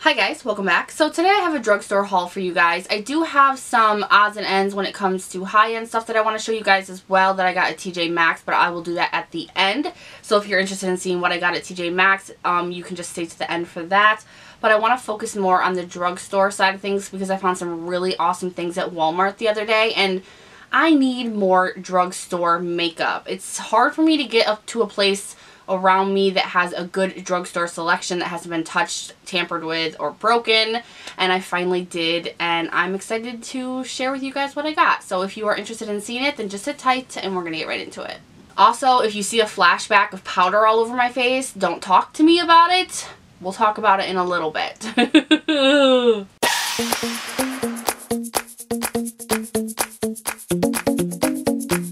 Hi guys, welcome back. So today I have a drugstore haul for you guys. I do have some odds and ends when it comes to high-end stuff that I want to show you guys as well that I got at TJ Maxx, but I will do that at the end. So if you're interested in seeing what I got at TJ Maxx, you can just stay to the end for that. But I want to focus more on the drugstore side of things because I found some really awesome things at Walmart the other day, and I need more drugstore makeup. It's hard for me to get up to a place around me that has a good drugstore selection that hasn't been touched, tampered with, or broken, and I finally did, and I'm excited to share with you guys what I got. So if you are interested in seeing it, then just sit tight and we're gonna get right into it. Also, if you see a flashback of powder all over my face, don't talk to me about it. We'll talk about it in a little bit.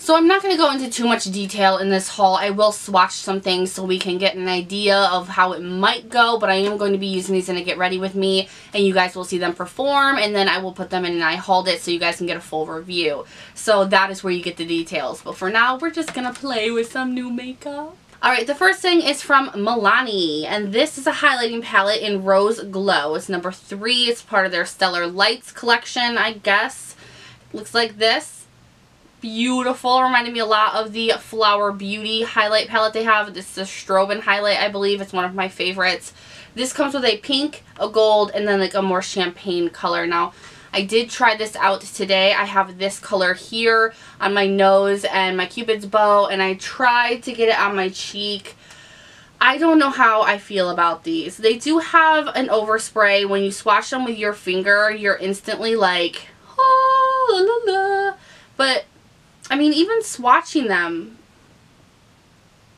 So I'm not going to go into too much detail in this haul. I will swatch some things so we can get an idea of how it might go, but I am going to be using these in a Get Ready With Me, and you guys will see them perform, and then I will put them in and I hauled it so you guys can get a full review. So that is where you get the details. But for now, we're just going to play with some new makeup. Alright, the first thing is from Milani, and this is a highlighting palette in Rose Glow. It's number 3. It's part of their Stellar Lights collection, I guess. Looks like this. Beautiful. Reminded me a lot of the Flower Beauty highlight palette they have. This is a Strobin highlight, I believe. It's one of my favorites. This comes with a pink, a gold, and then like a more champagne color. Now, I did try this out today. I have this color here on my nose and my Cupid's bow, and I tried to get it on my cheek. I don't know how I feel about these. They do have an overspray. When you swatch them with your finger, you're instantly like, oh, la la la. But I mean, even swatching them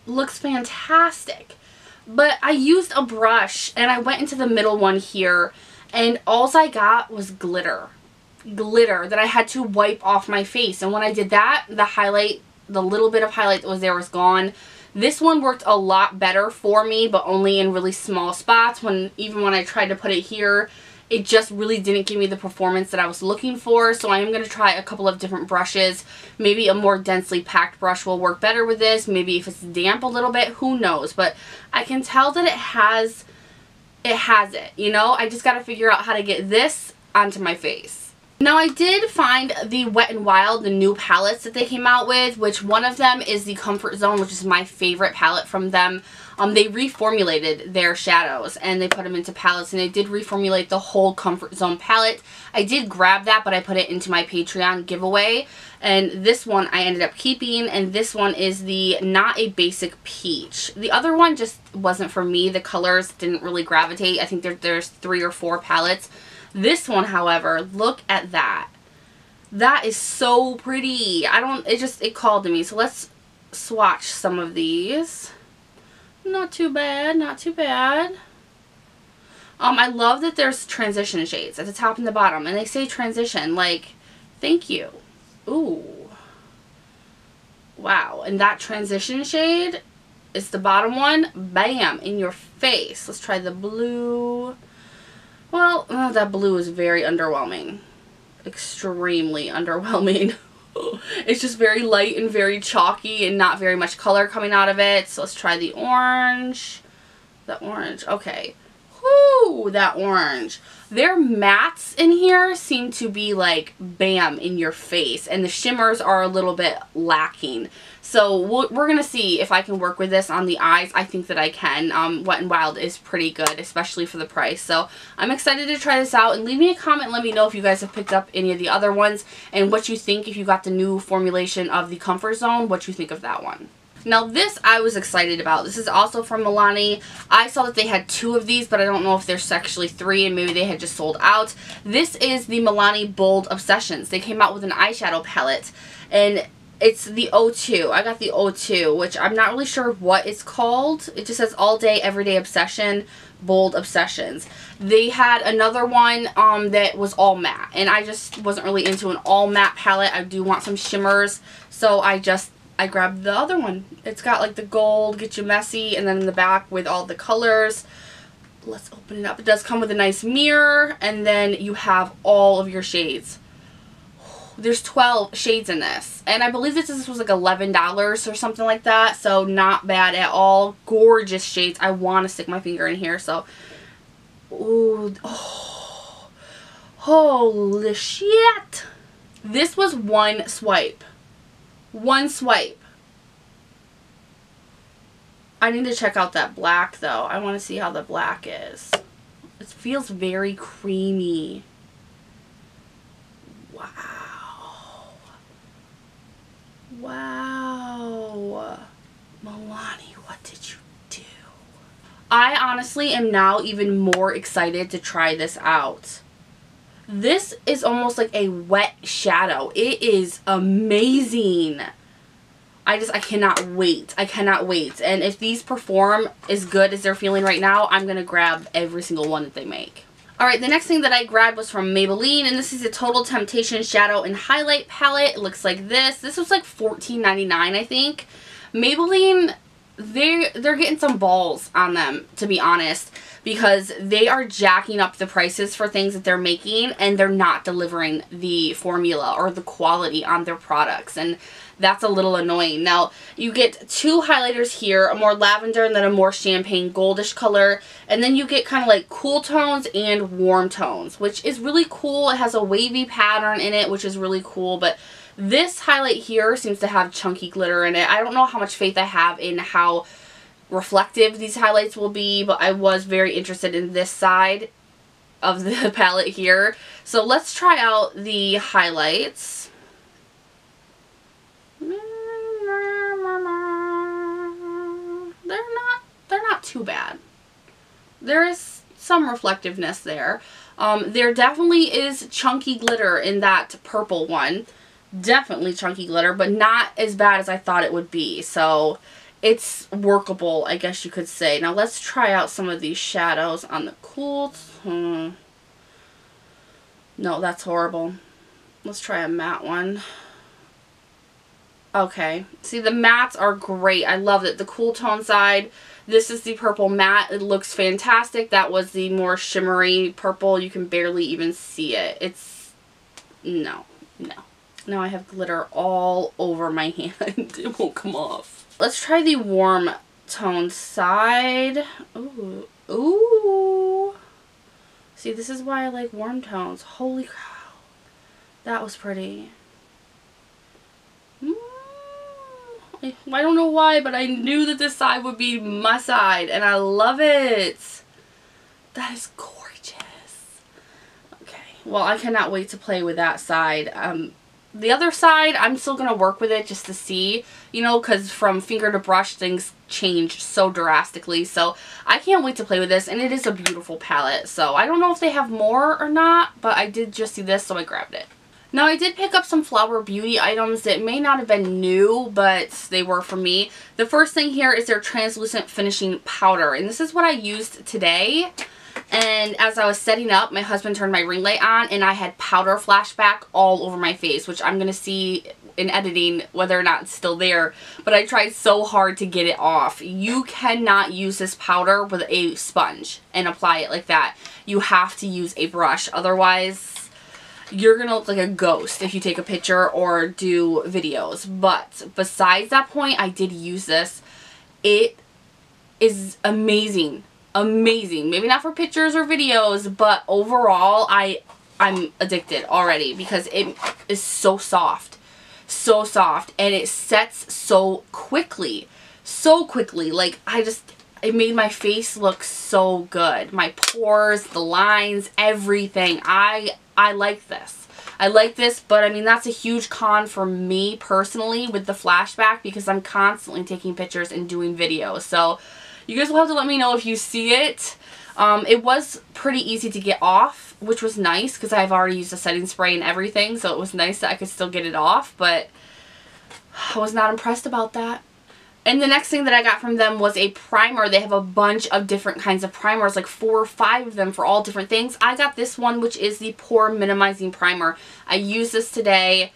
looks fantastic. But I used a brush and I went into the middle one here, and all I got was glitter. Glitter that I had to wipe off my face. And when I did that, the highlight, the little bit of highlight that was there was gone. This one worked a lot better for me, but only in really small spots. Even when I tried to put it here, it just really didn't give me the performance that I was looking for. So I am going to try a couple of different brushes. Maybe a more densely packed brush will work better with this. Maybe if it's damp a little bit, who knows. But I can tell that it has it, you know? I just got to figure out how to get this onto my face. Now, I did find the Wet n Wild, the new palettes that they came out with, which one of them is the Comfort Zone, which is my favorite palette from them. They reformulated their shadows and they put them into palettes, and they did reformulate the whole Comfort Zone palette. I did grab that, but I put it into my Patreon giveaway, and this one I ended up keeping, and this one is the Not a Basic Peach. The other one just wasn't for me. The colors didn't really gravitate. I think there's 3 or 4 palettes. This one, however, look at that. That is so pretty. It called to me. So let's swatch some of these. Not too bad, not too bad. I love that there's transition shades at the top and the bottom, and they say transition, like, thank you. Ooh. Wow, and that transition shade is the bottom one. Bam, in your face. Let's try the blue. Well, that blue is very underwhelming. Extremely underwhelming. It's just very light and very chalky and not very much color coming out of it. So let's try the orange. The orange. Okay. Whoo, that orange. Their mattes in here seem to be like bam in your face, and the shimmers are a little bit lacking. So we're going to see if I can work with this on the eyes. I think that I can. Wet n Wild is pretty good, especially for the price. So I'm excited to try this out, and leave me a comment and let me know if you guys have picked up any of the other ones and what you think if you got the new formulation of the Comfort Zone, what you think of that one. Now this I was excited about. This is also from Milani. I saw that they had 2 of these, but I don't know if there's actually 3 and maybe they had just sold out. This is the Milani Bold Obsessions. They came out with an eyeshadow palette, and it's the 02. I got the 02, which I'm not really sure what it's called. It just says All Day Everyday Obsession Bold Obsessions. They had another one that was all matte, and I just wasn't really into an all matte palette. I do want some shimmers, so I grabbed the other one. It's got like the gold, get you messy, and then in the back with all the colors. Let's open it up. It does come with a nice mirror, and then you have all of your shades. There's 12 shades in this, and I believe this was like $11 or something like that, so not bad at all. Gorgeous shades. I want to stick my finger in here, so ooh, oh, holy shit. This was one swipe. One swipe. I need to check out that black though. I want to see how the black is. It feels very creamy. Wow. Wow. Milani, what did you do? I honestly am now even more excited to try this out. This is almost like a wet shadow. It is amazing. I cannot wait. I cannot wait. And if these perform as good as they're feeling right now, I'm going to grab every single one that they make. Alright, the next thing that I grabbed was from Maybelline, and this is a Total Temptation Shadow and Highlight Palette. It looks like this. This was like $14.99, I think. Maybelline, they're getting some balls on them, to be honest, because they are jacking up the prices for things that they're making, and they're not delivering the formula or the quality on their products, and that's a little annoying. Now, you get two highlighters here, a more lavender and then a more champagne goldish color, and then you get kind of like cool tones and warm tones, which is really cool. It has a wavy pattern in it, which is really cool, but this highlight here seems to have chunky glitter in it. I don't know how much faith I have in how reflective these highlights will be, but I was very interested in this side of the palette here. So let's try out the highlights. They're not too bad. There is some reflectiveness there. There definitely is chunky glitter in that purple one. Definitely chunky glitter, but not as bad as I thought it would be. So it's workable, I guess you could say. Now let's try out some of these shadows on the cool. No, that's horrible. Let's try a matte one. Okay, see, the mattes are great. I love it. The cool tone side. This is the purple matte. It looks fantastic. That was the more shimmery purple. You can barely even see it. It's, no. Now I have glitter all over my hand. It won't come off. Let's try the warm tone side. Ooh. Ooh. See, this is why I like warm tones. Holy cow. That was pretty. I don't know why, but I knew that this side would be my side, and I love it. That is gorgeous. Okay, well, I cannot wait to play with that side. The other side, I'm still going to work with it just to see, you know, because from finger to brush, things change so drastically. So I can't wait to play with this, and it is a beautiful palette. So I don't know if they have more or not, but I did just see this, so I grabbed it. Now, I did pick up some Flower Beauty items that may not have been new, but they were for me. The first thing here is their translucent finishing powder, and this is what I used today. And as I was setting up, my husband turned my ring light on, and I had powder flashback all over my face, which I'm going to see in editing whether or not it's still there. But I tried so hard to get it off. You cannot use this powder with a sponge and apply it like that. You have to use a brush, otherwise you're going to look like a ghost if you take a picture or do videos. But besides that point, I did use this. It is amazing. Amazing. Maybe not for pictures or videos, but overall, I'm addicted already because it is so soft. So soft. And it sets so quickly. So quickly. Like, it made my face look so good. My pores, the lines, everything. I like this. I like this, but I mean, that's a huge con for me personally with the flashback because I'm constantly taking pictures and doing videos. So you guys will have to let me know if you see it. It was pretty easy to get off, which was nice because I've already used a setting spray and everything. So it was nice that I could still get it off, but I was not impressed about that. And the next thing that I got from them was a primer. They have a bunch of different kinds of primers, like 4 or 5 of them for all different things. I got this one, which is the Pore Minimizing Primer. I used this today.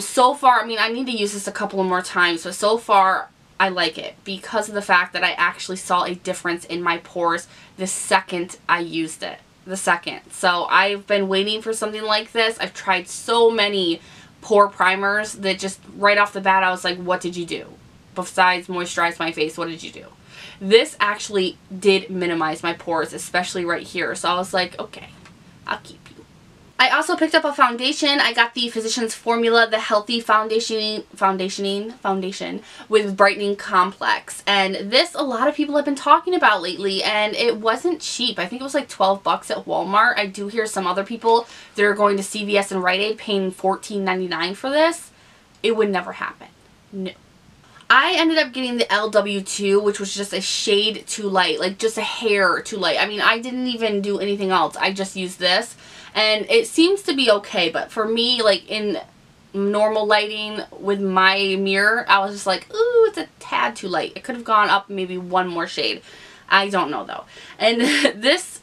So far, I mean, I need to use this a couple of more times, but so far, I like it because of the fact that I actually saw a difference in my pores the second I used it. The second. So I've been waiting for something like this. I've tried so many pore primers that just right off the bat, I was like, what did you do? Besides moisturize my face, what did you do? This actually did minimize my pores, especially right here. So I was like, okay, I'll keep you. I also picked up a foundation. I got the Physicians Formula, the Healthy Foundation with Brightening Complex. And this, a lot of people have been talking about lately, and it wasn't cheap. I think it was like 12 bucks at Walmart. I do hear some other people that are going to CVS and Rite Aid paying $14.99 for this. It would never happen. No. I ended up getting the LW2, which was just a shade too light, like just a hair too light. I mean, I didn't even do anything else. I just used this, and it seems to be okay, but for me, like in normal lighting with my mirror, I was just like, ooh, it's a tad too light. It could have gone up maybe one more shade. I don't know though. And this,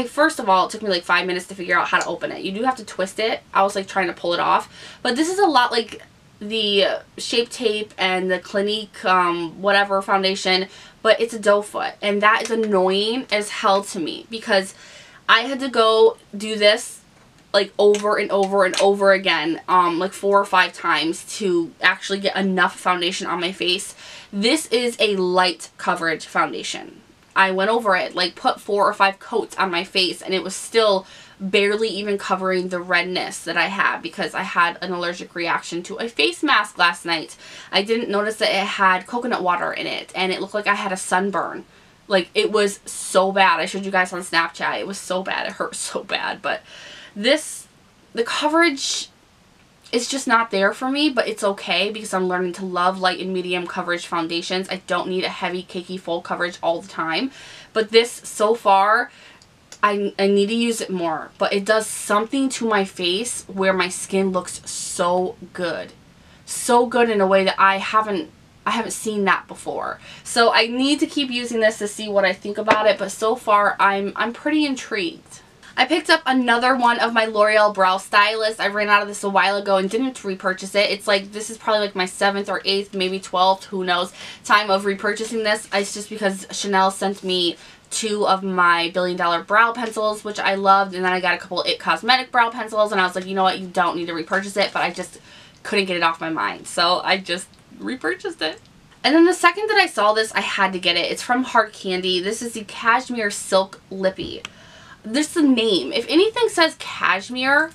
first of all, it took me like 5 minutes to figure out how to open it. You do have to twist it. I was like trying to pull it off, but this is a lot like the Shape Tape and the Clinique whatever foundation, but it's a doe foot, and that is annoying as hell to me because I had to go do this like over and over and over again like 4 or 5 times to actually get enough foundation on my face. This is a light coverage foundation. I went over it, like put 4 or 5 coats on my face, and it was still barely even covering the redness that I had because I had an allergic reaction to a face mask last night. I didn't notice that it had coconut water in it, and it looked like I had a sunburn. Like, it was so bad. I showed you guys on Snapchat. It was so bad. It hurt so bad. But this, the coverage is just not there for me, but it's okay because I'm learning to love light and medium coverage foundations. I don't need a heavy, cakey, full coverage all the time. But this, so far, I need to use it more, but it does something to my face where my skin looks so good. So good in a way that I haven't seen that before. So I need to keep using this to see what I think about it, but so far I'm pretty intrigued. I picked up another one of my L'Oreal Brow Stylist. I ran out of this a while ago and didn't repurchase it. It's like, this is probably like my 7th or 8th, maybe 12th, who knows, time of repurchasing this. It's just because Chanel sent me 2 of my $1 Billion brow pencils, which I loved, and then I got a couple IT Cosmetic brow pencils, and I was like, you know what, you don't need to repurchase it, but I just couldn't get it off my mind, so I just repurchased it. And then the second that I saw this, I had to get it. It's from Hard Candy. This is the Cashmere Silk Lippy. This is the name. If anything says cashmere,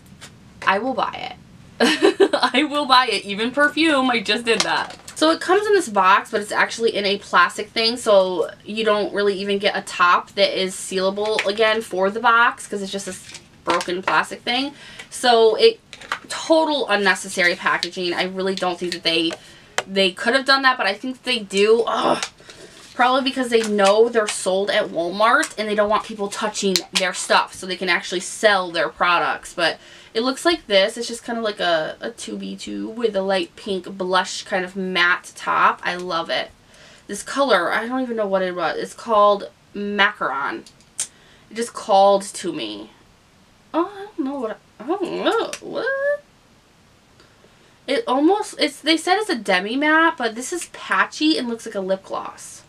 I will buy it. I will buy it. Even perfume, I just did that. So it comes in this box, but it's actually in a plastic thing, so you don't really even get a top that is sealable again for the box because it's just this broken plastic thing. So it, total unnecessary packaging. I really don't think that they could have done that, but I think they do. Ugh. Probably because they know they're sold at Walmart and they don't want people touching their stuff so they can actually sell their products. But it looks like this. It's just kind of like a 2B2 with a light pink blush kind of matte top. I love it. This color, I don't even know what it was. It's called Macaron. It just called to me. Oh, I don't know what. It almost, they said it's a demi matte, but this is patchy and looks like a lip gloss.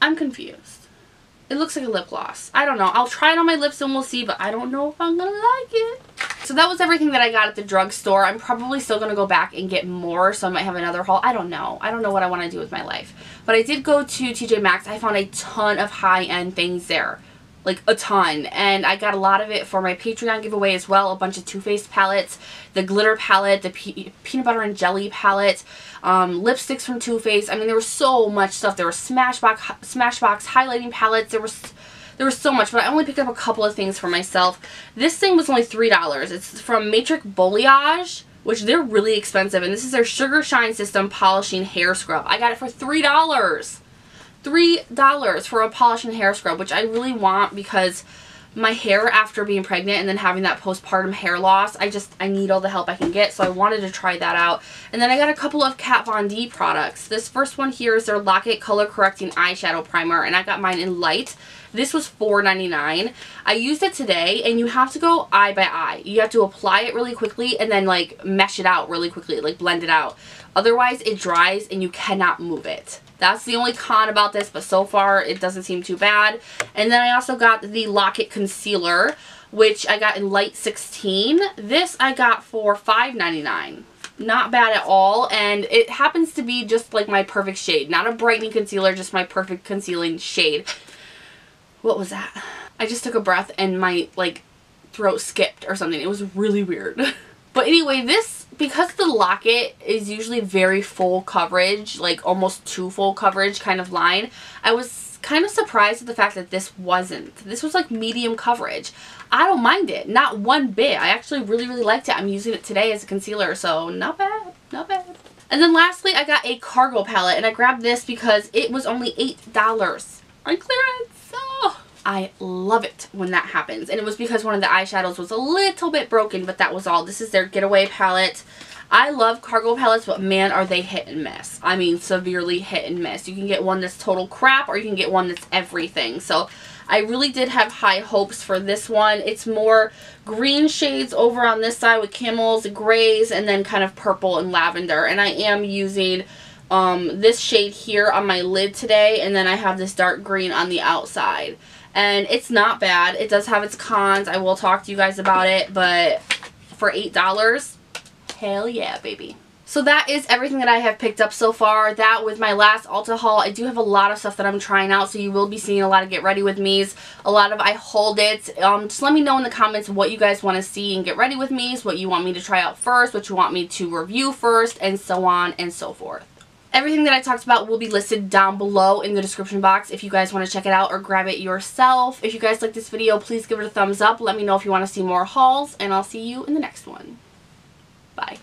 I'm confused. It looks like a lip gloss. I don't know. I'll try it on my lips and we'll see, but I don't know if I'm gonna like it. So that was everything that I got at the drugstore. I'm probably still gonna go back and get more, so I might have another haul. I don't know. I don't know what I want to do with my life. But I did go to TJ Maxx. I found a ton of high-end things there. Like a ton, and I got a lot of it for my Patreon giveaway as well. A bunch of Too Faced palettes, the glitter palette, the peanut butter and jelly palette, lipsticks from Too Faced. I mean, there was so much stuff. There were Smashbox highlighting palettes. There was so much, but I only picked up a couple of things for myself. This thing was only $3. It's from Matrix Boliage, which they're really expensive, and this is their Sugar Shine System Polishing Hair Scrub. I got it for $3. $3 for a polishing hair scrub, which I really want because my hair after being pregnant and then having that postpartum hair loss, I need all the help I can get, so I wanted to try that out. And then I got a couple of Kat Von D products. This first one here is their Lock It Color Correcting Eyeshadow Primer, and I got mine in light. This was $4.99. I used it today, and you have to go eye by eye. You have to apply it really quickly and then like mesh it out really quickly, like blend it out. Otherwise, it dries and you cannot move it. That's the only con about this, but so far it doesn't seem too bad. And then I also got the Lock It Concealer, which I got in light 16. This I got for $5.99. not bad at all, and it happens to be just like my perfect shade. Not a brightening concealer, just my perfect concealing shade. What was that? I just took a breath and my like throat skipped or something. It was really weird. But anyway, this, because the locket is usually very full coverage, like almost too full coverage kind of line, I was kind of surprised at the fact that this wasn't. This was like medium coverage. I don't mind it, not one bit. I actually really liked it. I'm using it today as a concealer, so not bad, not bad. And then lastly, I got a cargo palette, and I grabbed this because it was only $8 on clearance. Oh, I love it when that happens. And it was because one of the eyeshadows was a little bit broken, but that was all. This is their Getaway palette. I love cargo palettes, but man, are they hit and miss. I mean, severely hit and miss. You can get one that's total crap, or you can get one that's everything. So I really did have high hopes for this one. It's more green shades over on this side with camels, grays, and then kind of purple and lavender. And I am using this shade here on my lid today, and then I have this dark green on the outside. And it's not bad. It does have its cons. I will talk to you guys about it, but for $8, hell yeah, baby. So that is everything that I have picked up so far. That with my last Ulta haul. I do have a lot of stuff that I'm trying out, so you will be seeing a lot of Get Ready With Me's, a lot of I Hold It. Just let me know in the comments what you guys want to see in Get Ready With Me's, what you want me to try out first, what you want me to review first, and so on and so forth. Everything that I talked about will be listed down below in the description box if you guys want to check it out or grab it yourself. If you guys like this video, please give it a thumbs up. Let me know if you want to see more hauls, and I'll see you in the next one. Bye.